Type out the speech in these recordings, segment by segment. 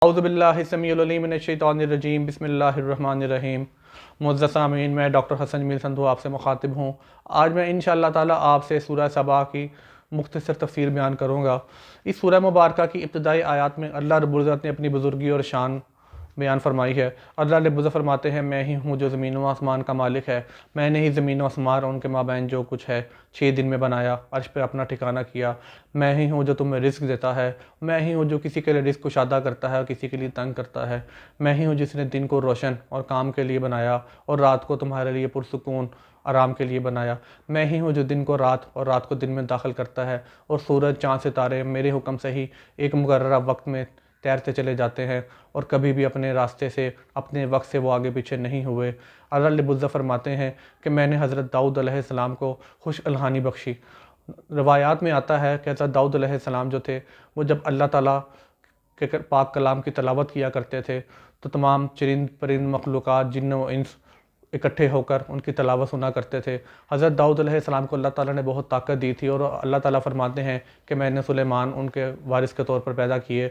اعوذ باللہ السمیع العلیم من الشیطان الرجیم بسم اللہ الرحمن الرحیم۔ معزز سامعین، میں ڈاکٹر حسن جمیل سندھو آپ سے مخاطب ہوں۔ آج میں انشاءاللہ تعالی آپ سے سورہ سبا کی مختصر تفسیر بیان کروں گا۔ اس سورہ مبارکہ کی ابتدائی آیات میں اللہ رب العزت نے اپنی بزرگی اور شان بیان فرمائی ہے۔ اللہ رب العزت فرماتے ہیں، میں ہی ہوں جو زمین و آسمان کا مالک ہے، میں نے ہی زمین و آسمان اور ان کے مابین جو کچھ ہے 6 دن میں بنایا، عرش پہ اپنا ٹھکانہ کیا۔ میں ہی ہوں جو تمہیں رزق دیتا ہے، میں ہی ہوں جو کسی کے لیے رزق کشادہ کرتا ہے اور کسی کے لیے تنگ کرتا ہے۔ میں ہی ہوں جس نے دن کو روشن اور کام کے لیے بنایا اور رات کو تمہارے لیے پرسکون آرام کے لیے بنایا۔ میں ہی ہوں جو دن کو رات اور رات کو دن میں داخل کرتا ہے، اور سورج چاند ستارے میرے حکم سے ہی ایک مقررہ وقت میں تیرتے چلے جاتے ہیں، اور کبھی بھی اپنے راستے سے اپنے وقت سے وہ آگے پیچھے نہیں ہوئے۔ اللہ رب العزت فرماتے ہیں کہ میں نے حضرت داؤد علیہ السلام کو خوش الحانی بخشی۔ روایات میں آتا ہے کہ حضرت داؤد علیہ السلام جو تھے، وہ جب اللہ تعالیٰ کے پاک کلام کی تلاوت کیا کرتے تھے تو تمام چرند پرند مخلوقات، جن و انس اکٹھے ہو کر ان کی تلاوت سنا کرتے تھے۔ حضرت داؤد علیہ السلام کو اللہ تعالیٰ نے بہت طاقت دی تھی، اور اللہ تعالیٰ فرماتے ہیں کہ میں نے سلیمان ان کے وارث کے طور پر پیدا کیے،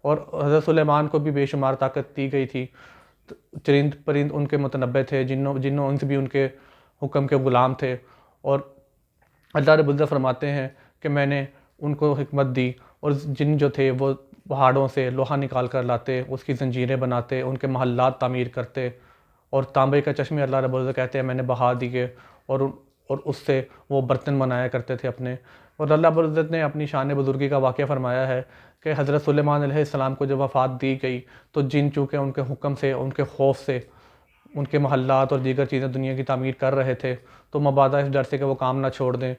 اور حضرت سلیمان کو بھی بے شمار طاقت دی گئی تھی۔ چرند پرند ان کے متنبع تھے، جن و انس بھی ان کے حکم کے غلام تھے، اور اللہ رب العزت فرماتے ہیں کہ میں نے ان کو حکمت دی، اور جن جو تھے وہ پہاڑوں سے لوہا نکال کر لاتے، اس کی زنجیریں بناتے، ان کے محلات تعمیر کرتے، اور تانبے کا چشمے اللہ رب العزت کہتے ہیں میں نے بہا دیے، اور اس سے وہ برتن بنایا کرتے تھے اپنے۔ اور اللہ رب العزت نے اپنی شان بزرگی کا واقعہ فرمایا ہے کہ حضرت سلیمان علیہ السلام کو جب وفات دی گئی تو جن چونکہ ان کے حکم سے، ان کے خوف سے ان کے محلات اور دیگر چیزیں دنیا کی تعمیر کر رہے تھے، تو مبادا اس ڈر سے کہ وہ کام نہ چھوڑ دیں،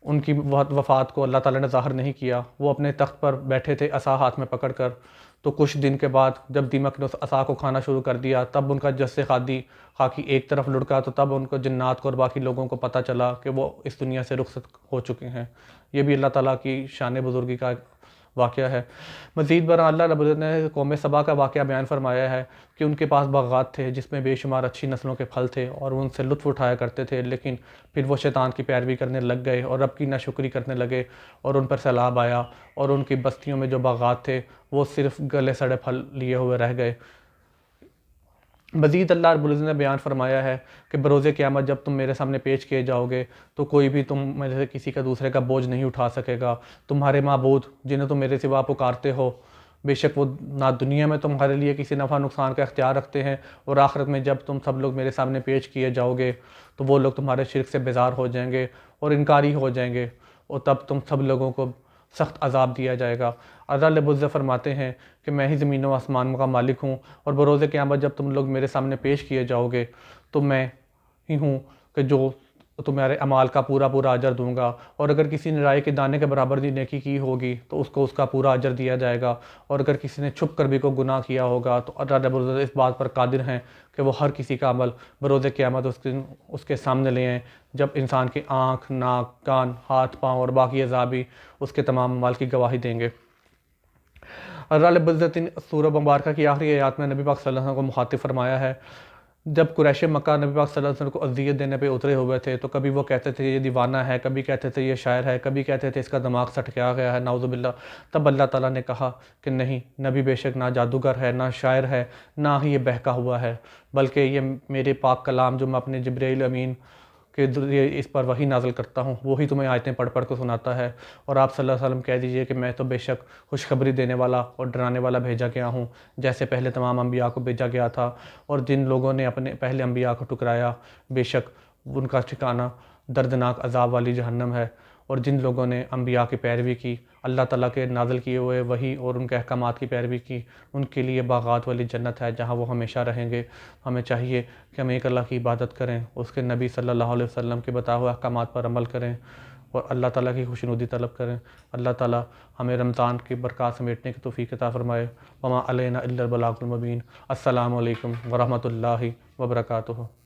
ان کی وفات کو اللہ تعالیٰ نے ظاہر نہیں کیا۔ وہ اپنے تخت پر بیٹھے تھے عصا ہاتھ میں پکڑ کر، تو کچھ دن کے بعد جب دیمک نے اس عصا کو کھانا شروع کر دیا، تب ان کا جس خاکی ایک طرف لڑکا، تو تب ان کو جنات کو اور باقی لوگوں کو پتہ چلا کہ وہ اس دنیا سے رخصت ہو چکے ہیں۔ یہ بھی اللہ تعالیٰ کی شان بزرگی کا واقعہ ہے۔ مزید برآں اللہ رب العزت نے قوم سبا کا واقعہ بیان فرمایا ہے کہ ان کے پاس باغات تھے جس میں بے شمار اچھی نسلوں کے پھل تھے، اور وہ ان سے لطف اٹھایا کرتے تھے، لیکن پھر وہ شیطان کی پیروی کرنے لگ گئے اور رب کی ناشکری کرنے لگے، اور ان پر سیلاب آیا، اور ان کی بستیوں میں جو باغات تھے وہ صرف گلے سڑے پھل لیے ہوئے رہ گئے۔ مزید اللہ رب العزت نے بیان فرمایا ہے کہ بروز قیامت جب تم میرے سامنے پیش کیے جاؤ گے تو کوئی بھی تم میں سے کسی کا دوسرے کا بوجھ نہیں اٹھا سکے گا۔ تمہارے معبود جنہیں تم میرے سوا پکارتے ہو، بے شک وہ نہ دنیا میں تمہارے لیے کسی نفع نقصان کا اختیار رکھتے ہیں، اور آخرت میں جب تم سب لوگ میرے سامنے پیش کیے جاؤ گے تو وہ لوگ تمہارے شرک سے بیزار ہو جائیں گے اور انکاری ہو جائیں گے، اور تب تم سب لوگوں کو سخت عذاب دیا جائے گا۔ اللہ رب العزت فرماتے ہیں کہ میں ہی زمین و آسمان کا مالک ہوں، اور بروز قیامت جب تم لوگ میرے سامنے پیش کیے جاؤ گے تو میں ہی ہوں کہ جو تمہارے اعمال کا پورا اجر دوں گا، اور اگر کسی نے رائے کے دانے کے برابر بھی نیکی کی ہوگی تو اس کو اس کا پورا اجر دیا جائے گا، اور اگر کسی نے چھپ کر بھی کوئی گناہ کیا ہوگا تو اللہ رب العزت اس بات پر قادر ہیں کہ وہ ہر کسی کا عمل بروز قیامت اس کے سامنے لے آئیں، جب انسان کی آنکھ، ناک، کان، ہاتھ، پاؤں اور باقی اعضاء بھی اس کے تمام اعمال کی گواہی دیں گے۔ اللہ رب العزت سورہ مبارکہ کی آخری آیات میں نبی پاک صلی اللہ علیہ وسلم کو مخاطب فرمایا ہے۔ جب قریش مکہ نبی پاک صلی اللہ علیہ وسلم کو اذیت دینے پہ اترے ہوئے تھے تو کبھی وہ کہتے تھے یہ دیوانہ ہے، کبھی کہتے تھے یہ شاعر ہے، کبھی کہتے تھے اس کا دماغ سٹکیا گیا ہے، نعوذ باللہ۔ تب اللہ تعالیٰ نے کہا کہ نہیں، نبی بے شک نہ جادوگر ہے، نہ شاعر ہے، نہ ہی یہ بہکا ہوا ہے، بلکہ یہ میرے پاک کلام جو میں اپنے جبرائیل امین کہ اس پر وحی نازل کرتا ہوں وہی تمہیں آیتیں پڑھ پڑھ کے سناتا ہے، اور آپ صلی اللہ علیہ وسلم کہہ دیجئے کہ میں تو بے شک خوشخبری دینے والا اور ڈرانے والا بھیجا گیا ہوں، جیسے پہلے تمام انبیاء کو بھیجا گیا تھا، اور جن لوگوں نے اپنے پہلے انبیاء کو ٹکرایا بے شک ان کا ٹھکانہ دردناک عذاب والی جہنم ہے، اور جن لوگوں نے انبیاء کی پیروی کی، اللہ تعالیٰ کے نازل کیے ہوئے وحی اور ان کے احکامات کی پیروی کی، ان کے لیے باغات والی جنت ہے جہاں وہ ہمیشہ رہیں گے۔ ہمیں چاہیے کہ ہم ایک اللہ کی عبادت کریں، اس کے نبی صلی اللہ علیہ وسلم کے بتائے ہوئے احکامات پر عمل کریں، اور اللہ تعالیٰ کی خوشنودی طلب کریں۔ اللہ تعالیٰ ہمیں رمضان کی برکات سمیٹنے کی توفیق عطا فرمائے۔ وما علینا الا البلاغ المبین۔ السلام علیکم ورحمۃ اللہ وبرکاتہ۔